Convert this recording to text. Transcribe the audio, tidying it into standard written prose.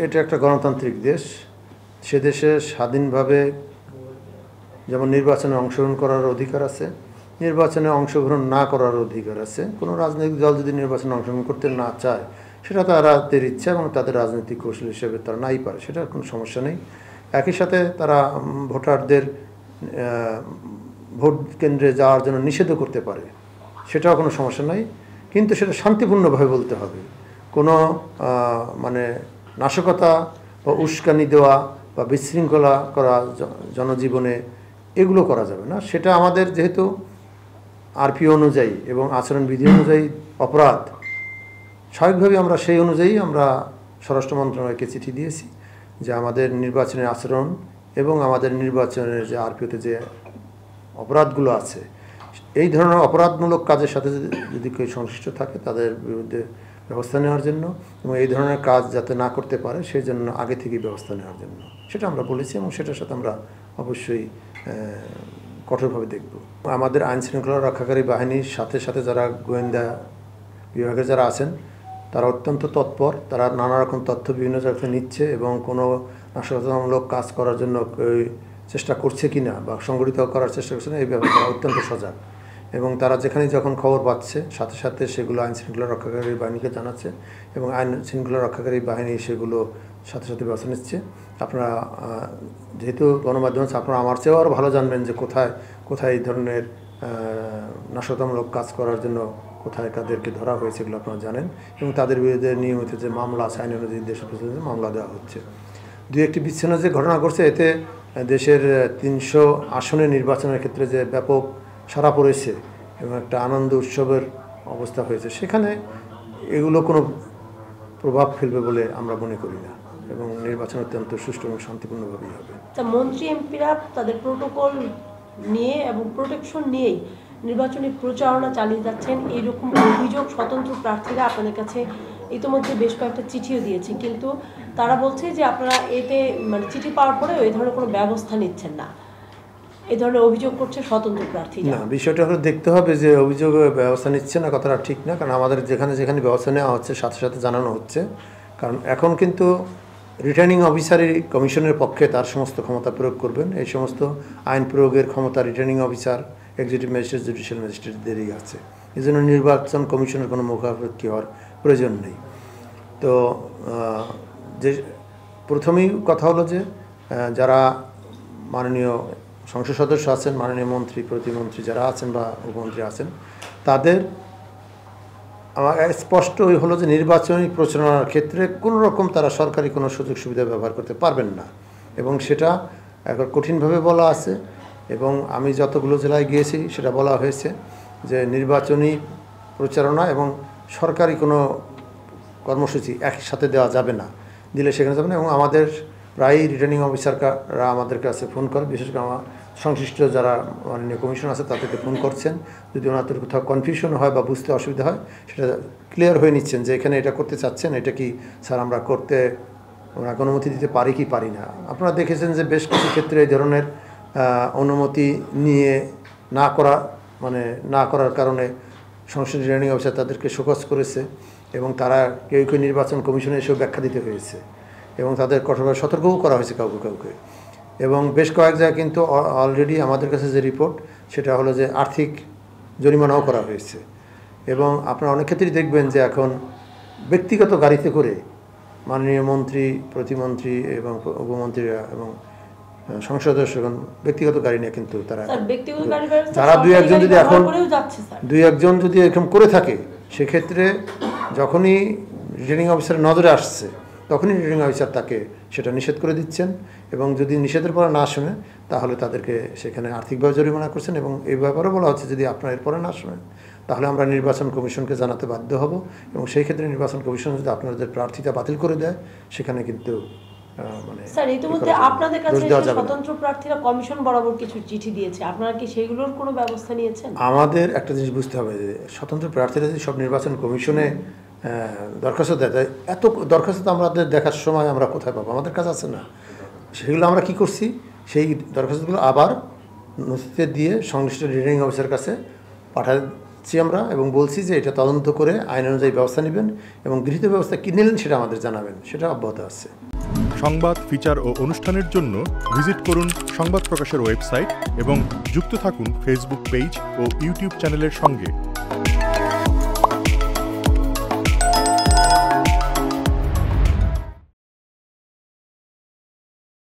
এটা একটা গণতান্ত্রিক দেশ। সে দেশে স্বাধীনভাবে যেমন নির্বাচনে অংশগ্রহণ করার অধিকার আছে, নির্বাচনে অংশগ্রহণ না করার অধিকার আছে। কোনো রাজনৈতিক দল যদি নির্বাচনে অংশগ্রহণ করতে না চায়, সেটা তাদের ইচ্ছা এবং তাদের রাজনৈতিক কৌশল হিসেবে তারা নাই পারে, সেটার কোনো সমস্যা নেই। একই সাথে তারা ভোটারদের ভোট কেন্দ্রে যাওয়ার জন্য নিষেধও করতে পারে, সেটাও কোনো সমস্যা নাই। কিন্তু সেটা শান্তিপূর্ণভাবে বলতে হবে। কোনো মানে নাশকতা বা উস্কানি দেওয়া বা বিশৃঙ্খলা করা জনজীবনে এগুলো করা যাবে না। সেটা আমাদের যেহেতু আরপিও অনুযায়ী এবং আচরণবিধি অনুযায়ী অপরাধ, স্বাভাবিকভাবে আমরা সেই অনুযায়ী আমরা স্বরাষ্ট্র মন্ত্রণালয়কে চিঠি দিয়েছি যে আমাদের নির্বাচনের আচরণ এবং আমাদের নির্বাচনের যে আরপিওতে যে অপরাধগুলো আছে, এই ধরনের অপরাধমূলক কাজের সাথে যদি কেউ সংশ্লিষ্ট থাকে তাদের বিরুদ্ধে ব্যবস্থা নেওয়ার জন্য এবং এই ধরনের কাজ যাতে না করতে পারে সেই জন্য আগে থেকেই ব্যবস্থা নেওয়ার জন্য সেটা আমরা বলেছি এবং সেটার সাথে আমরা অবশ্যই কঠোরভাবে দেখব। আমাদের আইন শৃঙ্খলা রক্ষাকারী বাহিনীর সাথে সাথে যারা গোয়েন্দা বিভাগে যারা আছেন তারা অত্যন্ত তৎপর। তারা নানা রকম তথ্য বিভিন্ন জায়গা নিচ্ছে এবং কোনো নাশকতামূলক কাজ করার জন্য চেষ্টা করছে কিনা বা সংগঠিত করার চেষ্টা করছে না, এই ব্যাপারে তারা অত্যন্ত সজাগ এবং তারা যেখানে যখন খবর পাচ্ছে সাথে সাথে সেগুলো আইন শৃঙ্খলা রক্ষাকারী বাহিনীকে জানাচ্ছে এবং আইন শৃঙ্খলা রক্ষাকারী বাহিনী সেগুলো সাথে সাথে ব্যবস্থা নিচ্ছে। আপনারা যেহেতু গণমাধ্যম আছে, আপনারা আমার চেয়েও আরও ভালো জানবেন যে কোথায় কোথায় এই ধরনের নাশকতামূলক কাজ করার জন্য কোথায় কাদেরকে ধরা হয়েছে এগুলো আপনারা জানেন এবং তাদের বিরুদ্ধে নিয়মিত যে মামলা আছে আইন অনুযায়ী দেশের প্রতিনিধি মামলা দেওয়া হচ্ছে। দু একটি বিচ্ছিন্ন যে ঘটনা ঘটছে এতে দেশের ৩০০ আসনে নির্বাচনের ক্ষেত্রে যে ব্যাপক সাড়া পড়েছে এবং একটা আনন্দ উৎসবের অবস্থা হয়েছে, সেখানে এগুলো কোনো প্রভাব ফেলবে বলে আমরা মনে করি না এবং নির্বাচন অত্যন্ত সুষ্ঠু এবং শান্তিপূর্ণভাবেই হবে। মন্ত্রী এমপিরা তাদের প্রোটোকল নিয়ে এবং প্রোটেকশন নিয়েই নির্বাচনী প্রচারণা চালিয়ে যাচ্ছেন, এইরকম অভিযোগ স্বতন্ত্র প্রার্থীরা আপনাদের কাছে ইতিমধ্যে বেশ কয়েকটা চিঠিও দিয়েছে, কিন্তু তারা বলছে যে আপনারা এতে মানে চিঠি পাওয়ার পরে এই ধরনের কোনো ব্যবস্থা নিচ্ছেন না, এই ধরনের অভিযোগ করছে স্বতন্ত্র প্রার্থী। না, বিষয়টা হলো দেখতে হবে যে অভিযোগ ব্যবস্থা নিচ্ছে না কথাটা ঠিক না, কারণ আমাদের যেখানে যেখানে ব্যবস্থা নেওয়া হচ্ছে সাথে সাথে জানানো হচ্ছে। কারণ এখন কিন্তু রিটার্নিং অফিসারই কমিশনের পক্ষে তার সমস্ত ক্ষমতা প্রয়োগ করবেন। এই সমস্ত আইন প্রয়োগের ক্ষমতা returning officer, executive magistrate, judicial ম্যাজিস্ট্রেটদেরই আছে। এই জন্য নির্বাচন কমিশনের কোনো মুখাপেক্ষি হওয়ার প্রয়োজন নেই। তো যে প্রথমেই কথা হলো যে যারা মাননীয় সংসদ সদস্য আছেন, মাননীয় মন্ত্রী, প্রতিমন্ত্রী যারা আছেন বা উপমন্ত্রী আছেন, তাদের আমার স্পষ্ট হলো যে নির্বাচনী প্রচারণার ক্ষেত্রে কোনো রকম তারা সরকারি কোনো সুযোগ সুবিধা ব্যবহার করতে পারবেন না এবং সেটা এখন কঠিনভাবে বলা আছে এবং আমি যতগুলো জেলায় গিয়েছি সেটা বলা হয়েছে যে নির্বাচনী প্রচারণা এবং সরকারি কোনো কর্মসূচি একসাথে দেওয়া যাবে না, দিলে সেখানে যাবে না। এবং আমাদের প্রায়ই রিটার্নিং অফিসাররা আমাদের কাছে ফোন করে, বিশেষ করে আমার সংশ্লিষ্ট যারা মাননীয় কমিশন আছে তাদেরকে ফোন করছেন, যদি ওনাদের কোথাও কনফিউশন হয় বা বুঝতে অসুবিধা হয় সেটা ক্লিয়ার হয়ে নিচ্ছেন যে এখানে এটা করতে চাচ্ছেন, এটা কি স্যার আমরা করতে ওনাকে অনুমতি দিতে পারি কি পারি না। আপনারা দেখেছেন যে বেশ কিছু ক্ষেত্রে এই ধরনের অনুমতি নিয়ে না করার কারণে সংশ্লিষ্ট রিটার্নিং অফিসার তাদেরকে শোকজ করেছে এবং তারা কেউ কেউ নির্বাচন কমিশনে এসেও ব্যাখ্যা দিতে হয়েছে এবং তাদের কঠোরভাবে সতর্কও করা হয়েছে কাউকে কাউকে। এবং বেশ কয়েক জায়গায় কিন্তু অলরেডি আমাদের কাছে যে রিপোর্ট সেটা হলো যে আর্থিক জরিমানাও করা হয়েছে। এবং আপনারা অনেক ক্ষেত্রেই দেখবেন যে এখন ব্যক্তিগত গাড়িতে করে মাননীয় মন্ত্রী, প্রতিমন্ত্রী এবং উপমন্ত্রীরা এবং সংসদ সদস্যগণ ব্যক্তিগত গাড়ি নিয়ে কিন্তু তারা দুই একজন যদি এরকম করে থাকে, সেক্ষেত্রে যখনই রিটার্নিং অফিসারের নজরে আসছে তখনই রিটার্নিং অফিসার তাকে সেটা নিষেধ করে দিচ্ছেন এবং যদি নিষেধের পরে না শোনে তাহলে তাদেরকে সেখানে আর্থিকভাবে জরিমানা করছেন। এবং এই ব্যাপারেও বলা হচ্ছে যদি আপনারা এরপরে না শোনেন তাহলে আমরা নির্বাচন কমিশনকে জানাতে বাধ্য হব এবং সেই ক্ষেত্রে নির্বাচন কমিশন যদি আপনাদের প্রার্থীতা বাতিল করে দেয় সেখানে কিন্তু স্যার ইতিমধ্যে আপনাদের কাছে স্বতন্ত্র প্রার্থীরা কমিশন বরাবর কিছু চিঠি দিয়েছে, আপনারা কি সেগুলোর কোনো ব্যবস্থা নিয়েছেন? আমাদের একটা জিনিস বুঝতে হবে যে স্বতন্ত্র প্রার্থীরা যদি সব নির্বাচন কমিশনে দরখাস্ত দেয়, এত দরখাস্ত আমাদের দেখার সময় আমরা কোথায় পাবো, আমাদের কাছে আছে না। সেগুলো আমরা কি করছি, সেই দরখাস্তগুলো আবার নথিতে দিয়ে সংশ্লিষ্ট রিটার্নিং অফিসারের কাছে পাঠাচ্ছি আমরা এবং বলছি যে এটা তদন্ত করে আইন অনুযায়ী ব্যবস্থা নেবেন এবং গৃহীত ব্যবস্থা কী নিলেন সেটা আমাদের জানাবেন, সেটা অব্যাহত আছে। সংবাদ, ফিচার ও অনুষ্ঠানের জন্য ভিজিট করুন সংবাদ প্রকাশের ওয়েবসাইট এবং যুক্ত থাকুন ফেসবুক পেজ ও ইউটিউব চ্যানেলের সঙ্গে।